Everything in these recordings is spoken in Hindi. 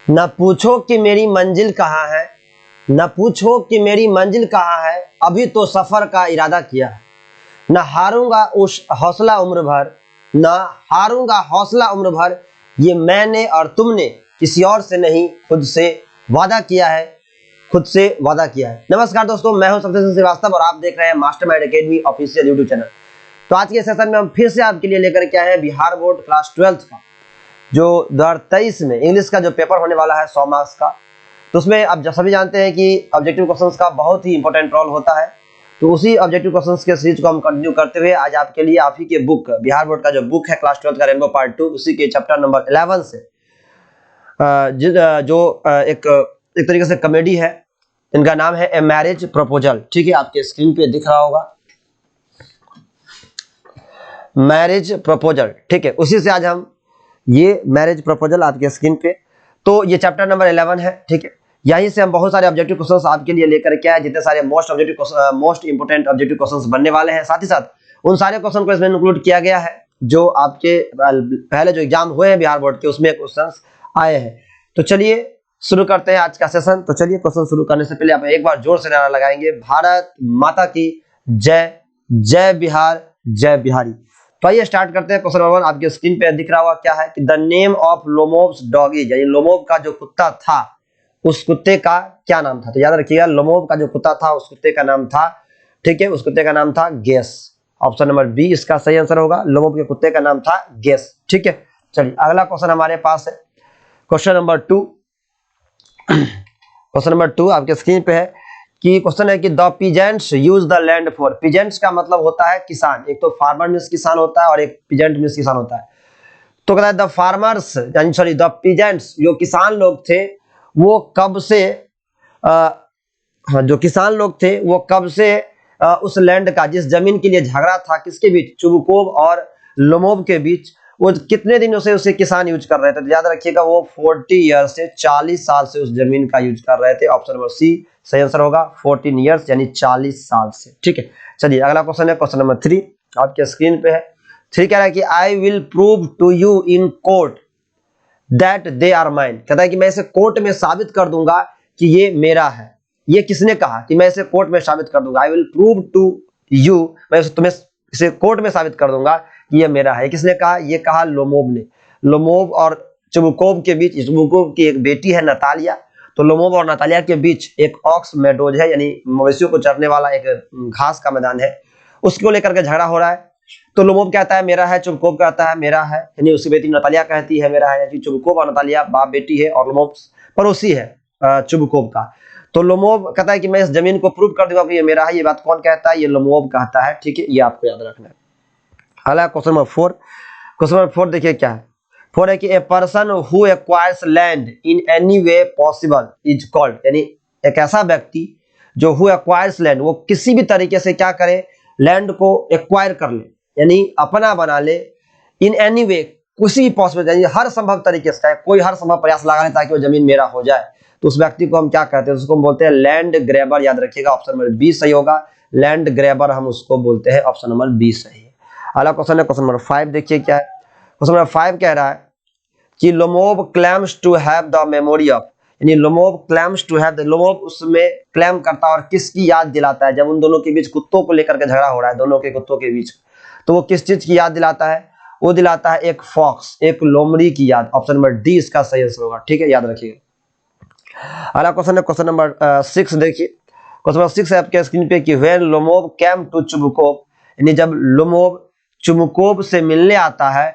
न पूछो कि मेरी मंजिल कहाँ है, न पूछो कि मेरी मंजिल कहाँ है, अभी तो सफर का इरादा किया है। न हारूंगा उस हौसला उम्र भर, न हारूंगा हौसला उम्र भर, ये मैंने और तुमने किसी और से नहीं, खुद से वादा किया है, खुद से वादा किया है। नमस्कार दोस्तों, मैं हूं सबसे श्रीवास्तव और आप देख रहे हैं mastermind academy official YouTube channel. तो आज के सेशन में हम फिर से आपके लिए लेकर के आए हैं बिहार बोर्ड क्लास 12 का जो 2023 में इंग्लिश का जो पेपर होने वाला है 100 मार्क्स का। तो उसमें आप सभी जानते हैं कि ऑब्जेक्टिव क्वेश्चंस का बहुत ही इंपॉर्टेंट रोल होता है। तो उसी ऑब्जेक्टिव क्वेश्चंस के सीरीज को हम कंटिन्यू करते हुए आज आपके लिए आप ही के बुक बिहार बोर्ड का जो बुक है क्लास 12 का रेनबो पार्ट 2 उसी के चैप्टर नंबर 11 से एक तरीके से कॉमेडी है। इनका नाम है ए मैरिज प्रपोजल। ठीक है, आपके स्क्रीन पे दिख रहा होगा मैरिज प्रपोजल। ठीक है, उसी से आज हम ये मैरिज प्रपोजल आपके स्क्रीन पे, तो ये चैप्टर नंबर 11 है। ठीक है, यहीं से हम बहुत सारे ऑब्जेक्टिव क्वेश्चंस आपके लिए लेकर के आए, जितने सारे मोस्ट इंपोर्टेंट ऑब्जेक्टिव क्वेश्चंस बनने वाले हैं। साथ ही साथ उन सारे क्वेश्चन को इसमें इंक्लूड किया गया है जो आपके पहले जो एग्जाम हुए हैं बिहार बोर्ड के उसमें क्वेश्चंस आए हैं। तो चलिए शुरू करते हैं आज का सेशन। तो चलिए क्वेश्चन शुरू करने से पहले आप एक बार जोर से नारा लगाएंगे, भारत माता की जय, जय बिहार, जय बिहारी। तो आइए स्टार्ट करते हैं। क्वेश्चन नंबर 1 आपके स्क्रीन पे दिख रहा हुआ क्या है कि the name of Lomov's dog is, यानी लोमोव का जो कुत्ता था उस कुत्ते का क्या नाम था। तो याद रखिएगा, लोमोव का जो कुत्ता था उस कुत्ते का नाम था, ठीक है, उस कुत्ते का नाम था गेस। ऑप्शन नंबर बी इसका सही आंसर होगा, लोमोव के कुत्ते का नाम था गेस। ठीक है, चलिए अगला क्वेश्चन हमारे पास है क्वेश्चन नंबर 2। क्वेश्चन नंबर 2 आपके स्क्रीन पे है कि क्वेश्चन है कि the peasants use the land for. Peasants का मतलब होता है किसान, एक तो फार्मर मींस किसान होता है और एक पीजेंट मींस किसान होता है। तो कहता है द फार्मर्स यानी सॉरी द पीजेंट्स, जो किसान लोग थे वो कब से जो किसान लोग थे वो कब से उस लैंड का, जिस जमीन के लिए झगड़ा था किसके बीच, चुबुकोव और लोमोव के बीच, वो कितने दिनों से उसे किसान यूज कर रहे थे। तो याद रखिएगा वो 40 ईयर से 40 साल से उस जमीन का यूज कर रहे थे। ऑप्शन नंबर सी सही आंसर होगा, 14 ईयर्स यानी 40 साल से। ठीक है, चलिए अगला क्वेश्चन है क्वेश्चन नंबर 3 आपके स्क्रीन पे है। 3 कह रहा है कि I will prove to you in court that they are mine. कहता है कि मैं इसे कोर्ट में साबित कर दूंगा कि ये मेरा है। ये किसने कहा कि मैं इसे कोर्ट में साबित कर दूंगा, I will prove to you, मैं तुम्हें इसे कोर्ट में साबित कर दूंगा कि ये मेरा है। किसने कहा, ये कहा लोमोव ने। लोमोव और चुबुकोव के बीच, चुबुकोव की एक बेटी है नतालिया, तो लोमोव और नतालिया के बीच एक ऑक्स मेडोज है यानी मवेशियों को चरने वाला एक घास का मैदान है, उसको लेकर के झगड़ा हो रहा है। तो लोमोव कहता है मेरा है, चुबुकोव कहता है मेरा है, यानी उसकी बेटी नतालिया कहती है मेरा है, यानी चुबुकोव और नतालिया बाप बेटी है और लोमोव पड़ोसी है चुबुकोव का। तो लोमोव कहता है कि मैं इस जमीन को प्रूव कर दूंगा कि ये मेरा है। ये बात कौन कहता है, ये लोमोव कहता है। ठीक है, ये आपको याद रखना है। अगला क्वेश्चन नंबर 4। क्वेश्चन नंबर 4 देखिए क्या है। 4 है कि a person who acquires land in any way possible is called, यानी एक ऐसा व्यक्ति जो हु एक्वायर्स लैंड, वो किसी भी तरीके से क्या करे, लैंड को एक्वायर कर ले यानी अपना बना ले, इन एनी वे किसी भी पॉसिबल यानी हर संभव तरीके से, कोई हर संभव प्रयास लगा ले ताकि वो जमीन मेरा हो जाए, तो उस व्यक्ति को हम क्या कहते हैं, उसको हम बोलते हैं लैंड ग्रैबर। याद रखिएगा ऑप्शन नंबर बी सही होगा, लैंड ग्रैबर हम उसको बोलते हैं। ऑप्शन नंबर बी सही है। अगला क्वेश्चन है क्वेश्चन नंबर 5 देखिए क्या है। क्वेश्चन नंबर 5 कह रहा है कि Lomov claims to have the memory of, यानी Lomov claims to have the, Lomov उसमें क्लेम करता है और किसकी याद दिलाता है, जब उन दोनों के बीच कुत्तों को लेकर के झगड़ा हो रहा है, दोनों के कुत्तों के बीच, तो वो किस चीज की याद दिलाता है, वो दिलाता है एक फॉक्स, एक लोमड़ी की याद। ऑप्शन नंबर डी इसका सही आंसर होगा। ठीक है, याद रखिएगा। अगला क्वेश्चन है क्वेश्चन नंबर 6 देखिए। क्वेश्चन नंबर 6 है आपके स्क्रीन पे कि when Lomov came to Chubukov, यानी जब लोमोव चुबुकोव से मिलने आता है,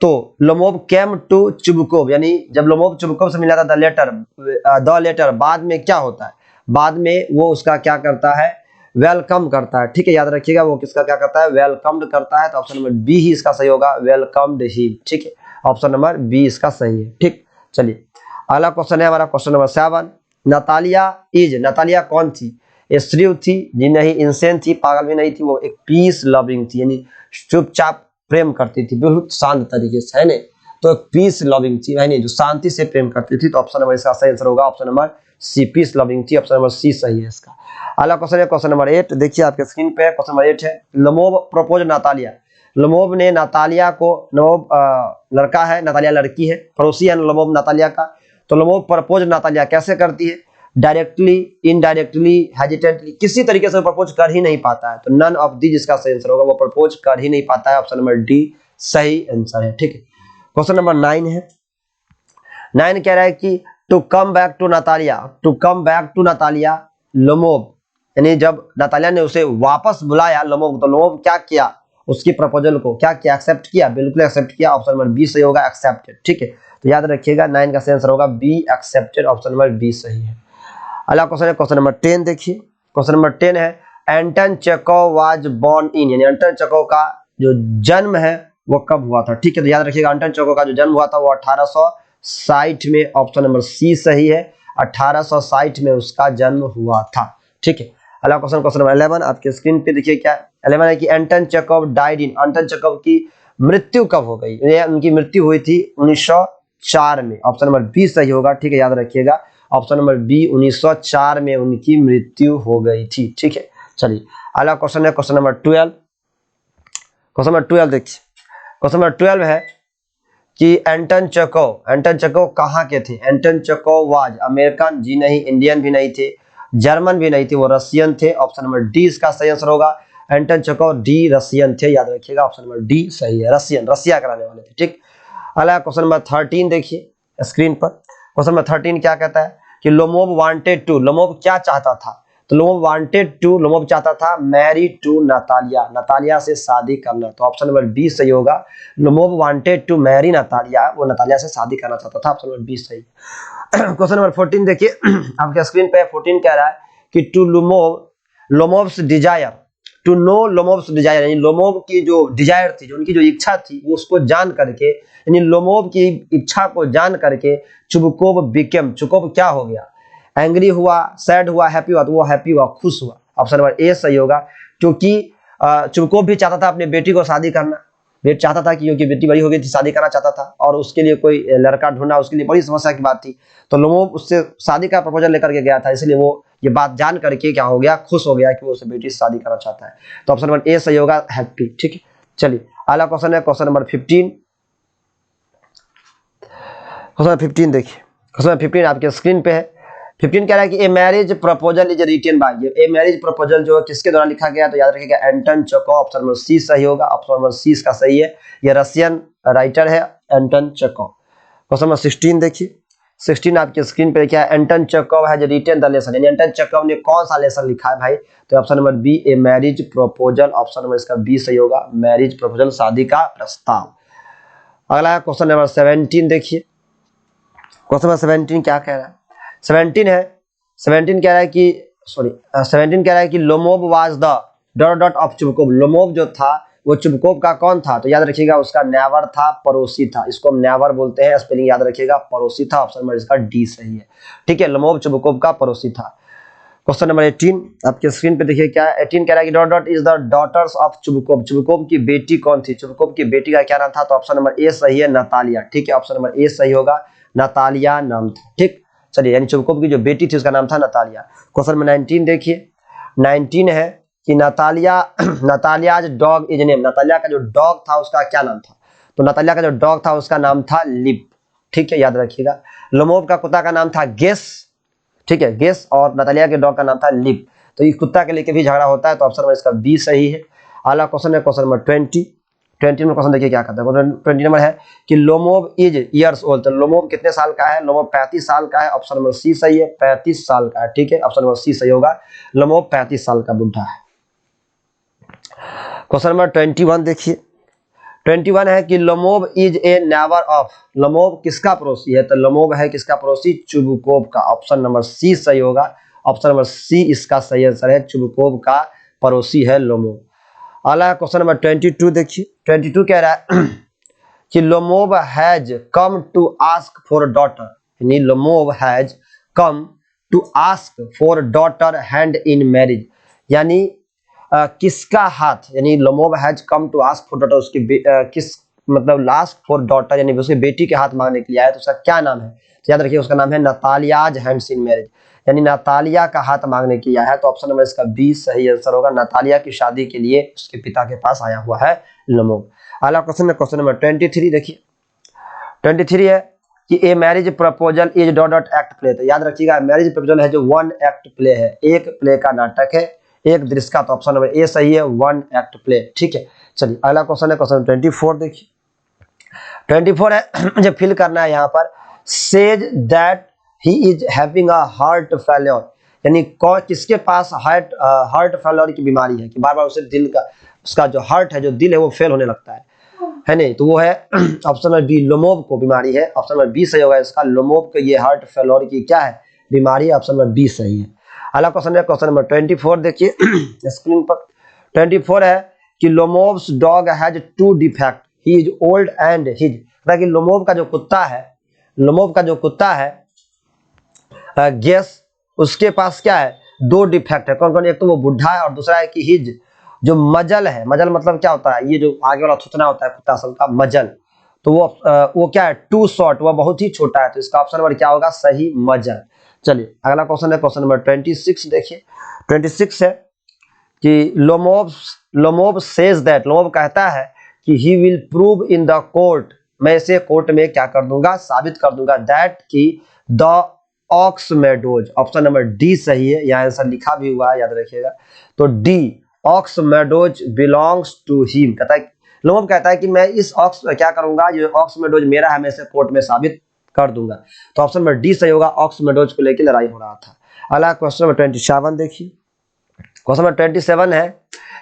तो लोमोव केम टू चुबुकोव, यानी जब लोमोव चुबुकोव से मिला था, द लेटर बाद में क्या होता है, बाद में वो उसका क्या करता है, वेलकम करता है। ठीक है, याद रखिएगा वो किसका क्या करता है, वेलकम्ड करता है। तो ऑप्शन नंबर बी ही इसका सही होगा, वेलकम्ड ही। ठीक है, ऑप्शन नंबर बी इसका सही है। ठीक, चलिए अगला क्वेश्चन है हमारा question number 7। Natalia is, Natalia कौन थी, ए श्रीव थी जी नहीं, इंसेन थी, पागल भी नहीं थी, वो एक पीस लविंग थी यानी चुपचाप प्रेम करती थी, बहुत शांत तरीके से, है ना, तो एक पीस लविंग थी, है नहीं, जो शांति से प्रेम करती थी। तो ऑप्शन नंबर इसका सही आंसर होगा, option number C, peace loving थी। ऑप्शन नंबर सी सही है इसका। अगला क्वेश्चन है क्वेश्चन नंबर 8 देखिए आपके स्क्रीन पे। क्वेश्चन नंबर 8 है लोमोव प्रपोज नातालिया, लोमोव ने नातालिया को, लोमोव लड़का है, नातालिया लड़की है, पड़ोसी है लोमोव नातालिया का, तो लोमोव प्रपोज नातालिया कैसे करती है? डायरेक्टली, इनडायरेक्टली, हेजिटेंटली, किसी तरीके से प्रपोज कर ही नहीं पाता है। तो नन ऑफ दी जिसका सही आंसर होगा, वो प्रपोज कर ही नहीं पाता है। ऑप्शन नंबर डी सही आंसर है। ठीक है, क्वेश्चन नंबर 9 है। 9 कह रहा है कि to come back to Natalia, to come back to Natalia Lomov, यानी जब नातालिया ने उसे वापस बुलाया लोमोव, तो लोमोव क्या किया? उसकी प्रपोजल को क्या किया? एक्सेप्ट किया, बिल्कुल एक्सेप्ट किया। ऑप्शन नंबर बी सही होगा, एक्सेप्टेड। ठीक है, तो याद रखिएगा 9 का सही आंसर होगा B, accepted. Option number B सही है। अगला क्वेश्चन है क्वेश्चन नंबर 10 देखिए। क्वेश्चन नंबर 10 है एंटन चेकोव वाज बोर्न इन, यानी एंटन चेकोव का जो जन्म है वो कब हुआ था? ठीक है, तो याद रखिएगा एंटन चेकोव का जो जन्म हुआ था वो 1860 में। ऑप्शन नंबर सी सही है, 1860 में उसका जन्म हुआ था। ठीक है, अगला क्वेश्चन क्वेश्चन नंबर 11 आपके स्क्रीन पे देखिए। क्या 11 है कि एंटन Chekhov died in, Anton Chekhov की मृत्यु कब हो गई? उनकी मृत्यु हुई थी 1904 में। ऑप्शन नंबर बी सही होगा। ठीक है, याद रखिएगा ऑप्शन नंबर बी, 1904 में उनकी मृत्यु हो गई थी। ठीक है, चलिए अगला क्वेश्चन है क्वेश्चन नंबर 12। क्वेश्चन नंबर 12 देखिए। क्वेश्चन नंबर 12 है कि एंटन चेकोव कहाँ के थे? एंटन चेकोव वाज अमेरिकन, जी नहीं, इंडियन भी नहीं थे, जर्मन भी नहीं थे, वो रशियन थे। ऑप्शन नंबर डी इसका सही आंसर होगा। एंटन चेकोव डी रशियन थे, याद रखिएगा ऑप्शन नंबर डी सही है, रशियन, रसिया कराने वाले थे। ठीक, अगला क्वेश्चन नंबर 13 देखिए स्क्रीन पर। क्वेश्चन नंबर 13 क्या कहता है कि लोमोव वांटेड टू, लोमोव क्या चाहता था? तो लोमोव वांटेड टू, लोमोव चाहता था मैरी टू नातालिया, नातालिया से शादी करना। तो ऑप्शन नंबर बी सही होगा। Lomov wanted to marry Natalia, वो नातालिया से शादी करना चाहता था। ऑप्शन नंबर बी सही। क्वेश्चन नंबर 14 देखिए आपके स्क्रीन पे। 14 कह रहा है कि to Lomov's desire, to know Lomov's desire, यानी लोमोव की जो डिजायर थी, जो उनकी जो इच्छा थी, वो उसको जान करके, यानी लोमोव की इच्छा को जान करके चुबकोव बिकेम, चुबकोव क्या हो गया? एंग्री हुआ, सैड हुआ, हैप्पी हुआ? तो वो हैप्पी हुआ, खुश हुआ। ऑप्शन नंबर ए सही होगा, क्योंकि चुबकोव भी चाहता था अपने बेटी को शादी करना, बेट चाहता था क्योंकि बेटी बड़ी हो गई थी, शादी करना चाहता था, और उसके लिए कोई लड़का ढूंढना उसके लिए बड़ी समस्या की बात थी। तो लोमोव उससे शादी का प्रपोजल लेकर के गया था, इसलिए वो ये बात जान करके क्या हो गया? खुश हो गया कि वो उसे बेटी से शादी करना चाहता है। तो ऑप्शन नंबर ए सही होगा, हैप्पी। ठीक है, चलिए अगला क्वेश्चन है क्वेश्चन नंबर 15। क्वेश्चन 15 देखिए। क्वेश्चन 15 आपके स्क्रीन पे है। 15 कह रहा है कि a marriage proposal is written by, a marriage proposal जो है किसके द्वारा लिखा गया? तो याद रखिएगा Anton Chekhov. Option number C सही होगा, ऑप्शन नंबर सी इसका सही है, ये रशियन राइटर है एंटन चेकोव। क्वेश्चन नंबर 16 देखिए। 16 आपके स्क्रीन पे क्या है? एंटन Chekhov has written the lesson, यानी एंटन चेकोव ने कौन सा लेसन लिखा है भाई? तो option number B, a marriage proposal. Option number इसका बी सही होगा, मैरिज प्रपोजल, शादी का प्रस्ताव। अगला है क्वेश्चन नंबर 17 देखिए। क्वेश्चन नंबर 17 क्या कह रहा है? 17 है, 17 कह रहा है कि 17 कह रहा है कि Lomov was the dot dot of Chubukov, Lomov जो था वो चुबकोव का कौन था? तो याद रखिएगा उसका नेवर था, पड़ोसी था, इसको हम नेवर बोलते हैं, स्पेलिंग याद रखिएगा, पड़ोसी था। ऑप्शन नंबर इसका डी सही है। ठीक है, लोमोव चुबकोव का पड़ोसी था। क्वेश्चन नंबर 18 आपके स्क्रीन पे देखिए क्या है? 18 कह रहा है कि dot dot is the daughters of Chubukov, Chubukov की बेटी कौन थी? चुबकोव की बेटी का क्या नाम था? तो ऑप्शन नंबर ए सही है, नातालिया। ठीक है, ऑप्शन नंबर ए सही होगा, नातालिया नाम था। ठीक, चलिए यानी चुबकोव की जो बेटी थी उसका नाम था नातालिया। क्वेश्चन नंबर 19 देखिए। 19 है कि नातालियाज डॉग इज नेम, नातालिया का जो डॉग था उसका क्या नाम था? तो नातालिया का जो डॉग था उसका नाम था लिप। ठीक है, याद रखिएगा। लोमोव का कुत्ता का नाम था गेस। ठीक है, गेस, और नातालिया के डॉग का नाम था लिप। तो इस कुत्ता के लेके भी झगड़ा होता है, तो ऑप्शन नंबर इसका बी सही है। अगला क्वेश्चन है क्वेश्चन नंबर 20। 20 में क्वेश्चन देखिए क्या कहता है। 20 नंबर है कि लोमोव इज ईयर्स ओल्ड, तो लोमोव कितने साल का है? लोमोव 35 साल का है। ऑप्शन नंबर सी सही है, 35 साल का है। ठीक है, ऑप्शन नंबर सी सही होगा, लोमोव 35 साल का बुढ़ा है। क्वेश्चन नंबर 21 देखिए। 21 है कि Lomov is a neighbour of, Lomov किसका पड़ोसी है? तो लोमोव है किसका पड़ोसी? चुबकोव का। ऑप्शन नंबर सी सही होगा, ऑप्शन नंबर सी इसका सही आंसर है, चुबकोव का पड़ोसी है लोमोव। अगला क्वेश्चन नंबर 22 देखिए। 22 कह रहा है कि Lomov has come to ask for daughter, यानी Lomov has come to ask for daughter hand in marriage, यानी किसका हाथ, यानी Lomov has come to ask for daughter, उसकी किस मतलब लास्ट फॉर डॉटर यानी उसकी बेटी के हाथ मांगने के लिए आया, तो उसका क्या नाम है? तो याद रखिए उसका नाम है नातालियाज हैंड्स इन मैरिज, यानी नातालिया का हाथ मांगने के लिए आया है। तो ऑप्शन नंबर इसका बी सही आंसर होगा, नातालिया की शादी के लिए उसके पिता के पास आया हुआ है लोमोव। अगला क्वेश्चन है क्वेश्चन नंबर 23 देखिए। 23 है कि a marriage proposal is dot dot act play. तो याद रखिएगा मैरिज प्रपोजल है जो वन एक्ट प्ले है, एक प्ले का नाटक है, एक दृश्य का। तो ऑप्शन नंबर ए सही है, वन एक्ट प्ले। ठीक है, चलिए अगला क्वेश्चन है क्वेश्चन 24। देखिए 24 है मुझे फिल करना है यहाँ पर, says that he is having a heart failure, यानी किसके पास हार्ट फेल्योर की बीमारी है कि बार बार उसे दिल का, उसका जो हार्ट है, जो दिल है वो फेल होने लगता है नहीं? तो वो है ऑप्शन नंबर बी, लोमोब को बीमारी है। ऑप्शन नंबर बी सही होगा इसका, लोमोब को ये हार्ट फेल्योर की क्या है, बीमारी है। ऑप्शन नंबर बी सही है। अगला क्वेश्चन है क्वेश्चन नंबर 24। देखिए स्क्रीन पर 24 है कि Lomov's dog has to defect, he is old and his. कि लोमोब का जो कुत्ता है, लोमोब का जो कुत्ता है गेस उसके पास क्या है, दो डिफेक्ट है। कौन कौन? एक तो वो बुढ़ा है और दूसरा है कि हिज जो मजल है, मजल मतलब क्या होता है, ये जो आगे वाला थुथना होता है कुत्ता सब का, मजल। तो वो क्या है, टू शॉर्ट, वो बहुत ही छोटा है। तो इसका ऑप्शन नंबर क्या होगा, सही मजल। चलिए अगला क्वेश्चन है क्वेश्चन नंबर 26। देखिए 26 है कि लोमोब सेज दैट, लोमोब कहता है कि he will prove in the court, मैं इसे कोर्ट में क्या कर दूंगा, साबित कर दूंगा, दैट की द ऑक्समेडोज। ऑप्शन नंबर डी सही है, यहाँ आंसर लिखा भी हुआ है, याद रखिएगा। तो डी ऑक्समेडोज बिलोंग्स टू हिम। कहता है, लोमोब कहता है कि मैं इस क्या करूंगा, ये ऑक्समेडोज मेरा है, मैं इसे कोर्ट में साबित कर दूंगा। तो ऑप्शन नंबर डी सही होगा, ऑक्समेडोज को लेकर लड़ाई हो रहा था। अगला क्वेश्चन नंबर 27 देखिए, क्वेश्चन नंबर 27 है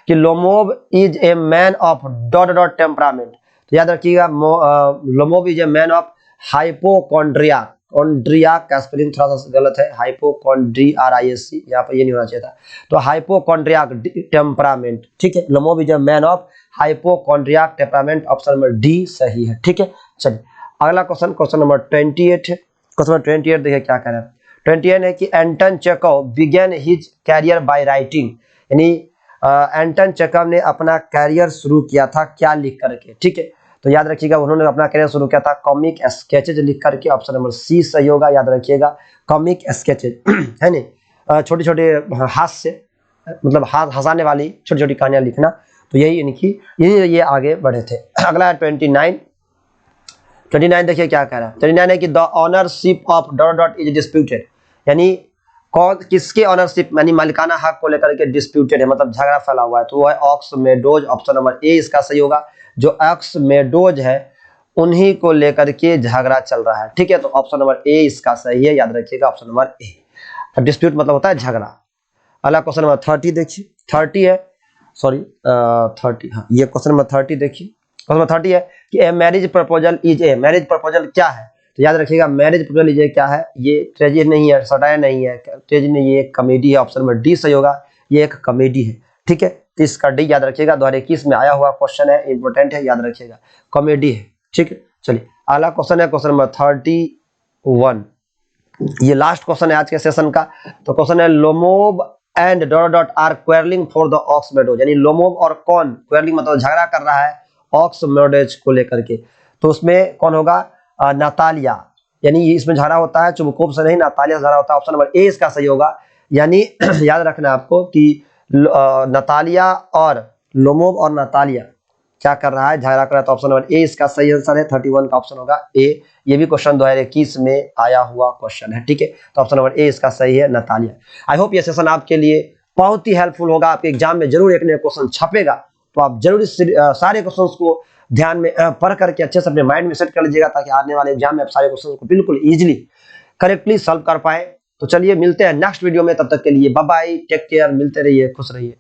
कि Lomov is a man of dot dot temperament. तो याद रखिएगा Lomov is a man of hypochondria, chondria का स्पेलिंग थोड़ा सा गलत है, हाइपोकॉन्ड्रियाक, यहाँ पर ये नहीं होना चाहिए था। तो हाइपोकॉन्ड्रियाक टेम्परामेंट, ठीक है। Lomov is a man of hypochondriac temperament, option number D सही है। ठीक है, चलिए अगला क्वेश्चन क्वेश्चन नंबर 28 है। क्वेश्चन नंबर 28 देखिए क्या कह रहा है। 28 है कि Anton Chekhov began his career by writing, यानी एंटन चेखव ने अपना कैरियर शुरू किया था क्या लिख करके। ठीक है, तो याद रखिएगा उन्होंने अपना कैरियर शुरू किया था कॉमिक स्केचेज लिख करके। ऑप्शन नंबर सी सही होगा, याद रखिएगा कॉमिक स्केचेज है नहीं, छोटे छोटे हास्य मतलब हंसाने वाली छोटी छोटी कहानियां लिखना। तो यही इनकी ये आगे बढ़े थे। अगला 29 देखिए क्या कह रहा है। 29 है कि the ownership of dot dot is disputed, यानी कौन किसके ऑनरशिप यानी मालिकाना हक को लेकर के डिस्प्यूटेड है, मतलब झगड़ा फैला हुआ है। तो वो है ऑक्समेडोज। ऑप्शन नंबर ए इसका सही होगा, जो ऑक्समेडोज है उन्हीं को लेकर के झगड़ा चल रहा है। ठीक है, तो ऑप्शन नंबर ए इसका सही है, याद रखिएगा ऑप्शन नंबर ए। डिस्प्यूट मतलब होता है झगड़ा। अगला क्वेश्चन नंबर 30 देखिए, 30 है सॉरी 30, हाँ ये क्वेश्चन नंबर 30 देखिए। क्वेश्चन नंबर 30 है कि a marriage proposal is a, marriage proposal क्या है। तो याद रखिएगा मैरिज प्रपोजल इज ए क्या है, ये ट्रेजेडी नहीं है, सटायर नहीं है, ट्रेजेडी नहीं, ये एक कॉमेडी है। ऑप्शन नंबर डी सही होगा, ये एक कॉमेडी है। ठीक है, तो इसका डी याद रखिएगा, 2021 में आया हुआ क्वेश्चन है, इंपॉर्टेंट है, याद रखिएगा कॉमेडी है। ठीक है, चलिए अगला क्वेश्चन है क्वेश्चन नंबर 31, ये लास्ट क्वेश्चन है आज के सेशन का। तो क्वेश्चन है Lomov and dot dot are quarreling for the ox meadows, यानी लोमोब और कौन क्वेरलिंग मतलब झगड़ा कर रहा है ऑक्समेडोज को लेकर के। तो उसमें कौन होगा, नातालिया, यानी इसमें झगड़ा होता है चुबकोव से नहीं, नातालिया से झगड़ा होता है। ऑप्शन नंबर ए इसका सही होगा, यानी याद रखना आपको कि नातालिया और लोमोब और नातालिया क्या कर रहा है, झगड़ा कर रहा है। तो ऑप्शन नंबर ए इसका सही आंसर है, 31 का ऑप्शन होगा ए। ये भी क्वेश्चन 2021 में आया हुआ क्वेश्चन है। ठीक है, तो ऑप्शन नंबर ए इसका सही है, नातालिया। आई होप ये सेशन आपके लिए बहुत ही हेल्पफुल होगा, आपके एग्जाम में जरूर एक नया क्वेश्चन छपेगा, तो आप जरूर सारे क्वेश्चंस को ध्यान में पढ़ करके अच्छे से अपने माइंड में सेट कर लीजिएगा, ताकि आने वाले एग्जाम में आप सारे क्वेश्चन को बिल्कुल इजीली करेक्टली सॉल्व कर पाए। तो चलिए मिलते हैं नेक्स्ट वीडियो में, तब तक के लिए बाय बाय, टेक केयर, मिलते रहिए, खुश रहिए।